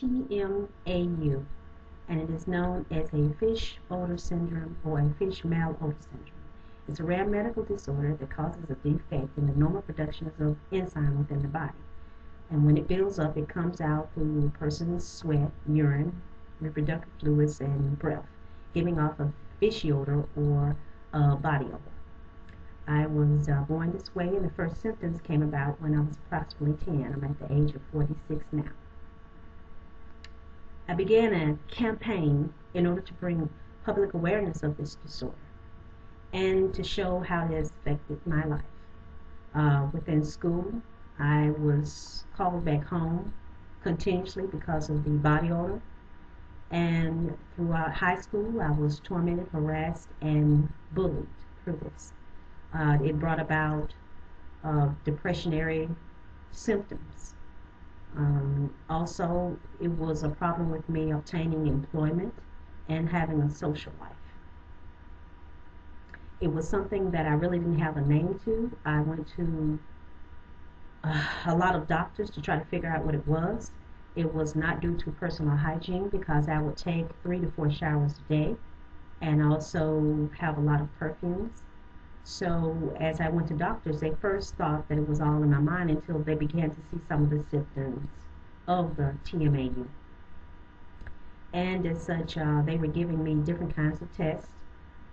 TMAU, and it is known as a fish odor syndrome or a fish malodor syndrome. It's a rare medical disorder that causes a defect in the normal production of enzyme within the body. And when it builds up, it comes out through a person's sweat, urine, reproductive fluids, and breath, giving off a fishy odor or a body odor. I was born this way, and the first symptoms came about when I was approximately 10. I'm at the age of 46 now. I began a campaign in order to bring public awareness of this disorder and to show how it has affected my life. Within school, I was called back home continuously because of the body odor, and throughout high school, I was tormented, harassed, and bullied for this. It brought about depressionary symptoms. Also, it was a problem with me obtaining employment and having a social life. It was something that I really didn't have a name to. I went to a lot of doctors to try to figure out what it was. It was not due to personal hygiene, because I would take 3 to 4 showers a day and also have a lot of perfumes. So as I went to doctors, they first thought that it was all in my mind until they began to see some of the symptoms of the TMAU. And as such, they were giving me different kinds of tests,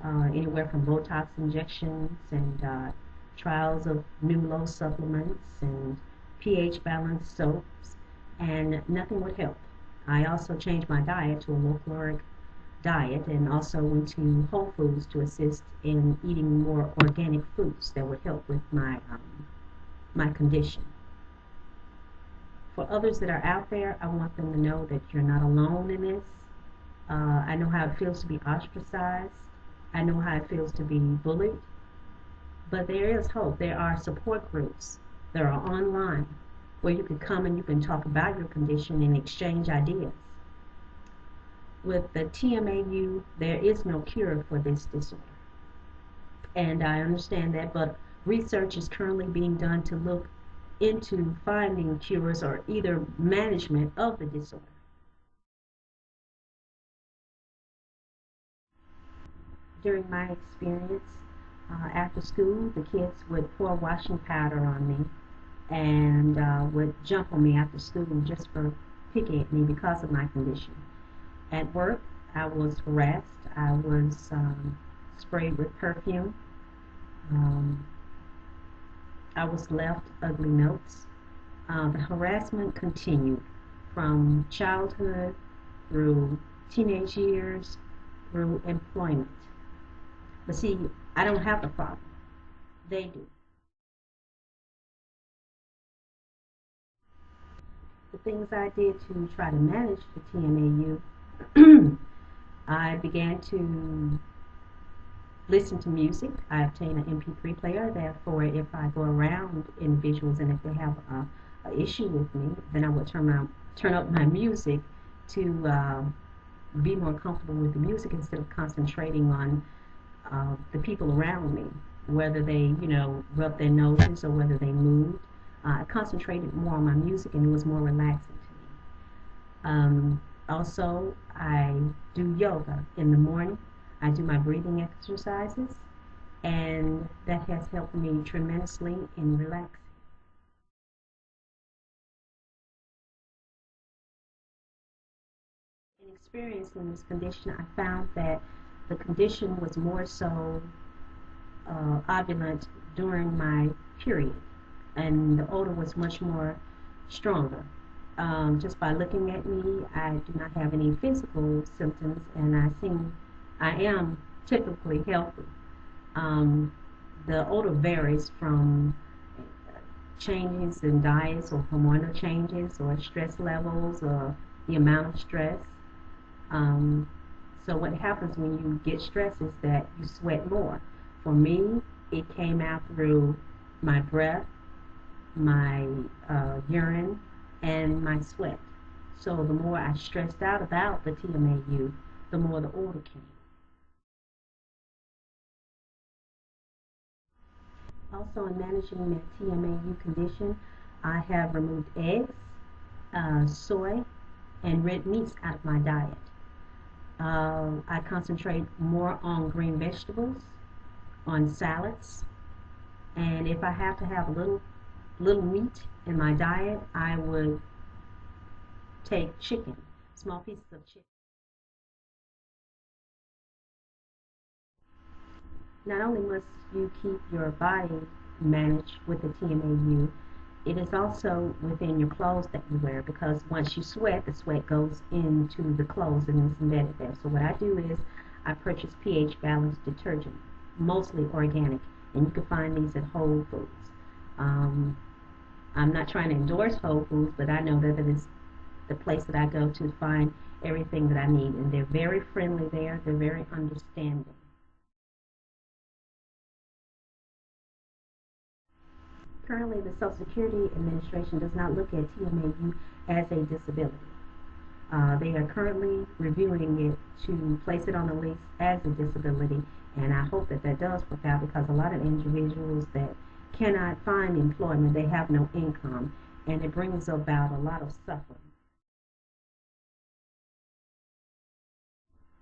anywhere from Botox injections and trials of new low supplements and pH balanced soaps, and nothing would help. I also changed my diet to a low caloric diet, and also went to Whole Foods to assist in eating more organic foods that would help with my condition. For others that are out there, I want them to know that you're not alone in this. I know how it feels to be ostracized. I know how it feels to be bullied. But there is hope. There are support groups that are online where you can come and you can talk about your condition and exchange ideas. With the TMAU, there is no cure for this disorder. And I understand that, but research is currently being done to look into finding cures or either management of the disorder. During my experience, after school, the kids would pour washing powder on me and would jump on me after school just for picking at me because of my condition. At work, I was harassed. I was sprayed with perfume. I was left ugly notes. The harassment continued from childhood through teenage years through employment. But see, I don't have the problem. They do. The things I did to try to manage the TMAU, I began to listen to music. I obtained an MP3 player. Therefore, if I go around individuals and if they have an issue with me, then I would turn up my music to be more comfortable with the music instead of concentrating on the people around me, whether they, rubbed their noses or whether they moved. I concentrated more on my music, and it was more relaxing to me. Also, I do yoga in the morning. I do my breathing exercises, and that has helped me tremendously in relaxing. In experiencing this condition, I found that the condition was more so opulent during my period, and the odor was much more stronger. Just by looking at me, I do not have any physical symptoms, and I am typically healthy. Um, the odor varies from changes in diets or hormonal changes or stress levels or the amount of stress. Um, so what happens when you get stressed is that you sweat more. For me, it came out through my breath, my urine, and my sweat. So the more I stressed out about the TMAU, the more the odor came. Also, in managing the TMAU condition, I have removed eggs, soy, and red meats out of my diet. I concentrate more on green vegetables, on salads, and if I have to have a little meat in my diet, I would take chicken, small pieces of chicken. Not only must you keep your body managed with the TMAU, it is also within your clothes that you wear, because once you sweat, the sweat goes into the clothes and it's embedded there. So what I do is I purchase pH balanced detergent, mostly organic, and you can find these at Whole Foods. I'm not trying to endorse Whole Foods, but I know that it is the place that I go to find everything that I need, and they're very friendly there. They're very understanding. Currently, the Social Security Administration does not look at TMAU as a disability. They are currently reviewing it to place it on the list as a disability, and I hope that that does work out, because a lot of individuals that cannot find employment, they have no income, and it brings about a lot of suffering.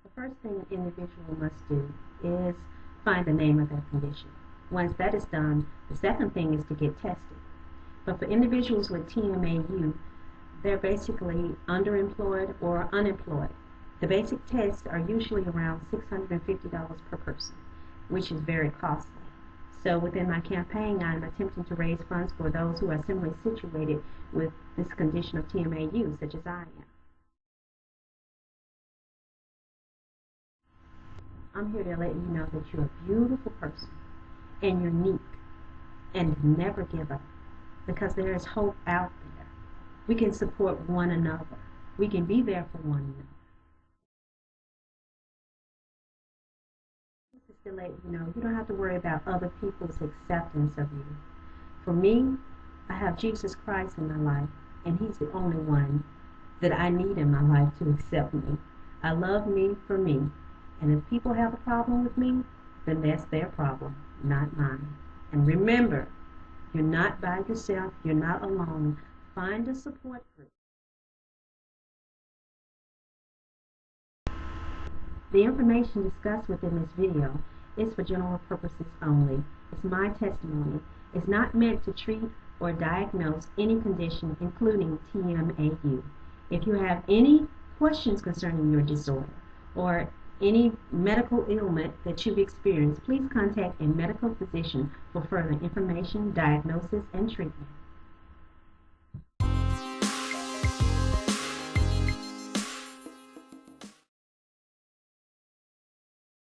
The first thing an individual must do is find the name of their condition. Once that is done, the second thing is to get tested. But for individuals with TMAU, they're basically underemployed or unemployed. The basic tests are usually around $650 per person, which is very costly. So within my campaign, I'm attempting to raise funds for those who are similarly situated with this condition of TMAU, such as I am. I'm here to let you know that you're a beautiful person and unique, and never give up, because there is hope out there. We can support one another. We can be there for one another. Just to let you know, you don't have to worry about other people's acceptance of you. For me, I have Jesus Christ in my life, and He's the only one that I need in my life to accept me. I love me for me, and if people have a problem with me, then that's their problem, not mine. And remember, you're not by yourself, you're not alone. Find a support group. The information discussed within this video is for general purposes only. It's my testimony. It's not meant to treat or diagnose any condition, including TMAU. If you have any questions concerning your disorder or any medical ailment that you've experienced, please contact a medical physician for further information, diagnosis, and treatment.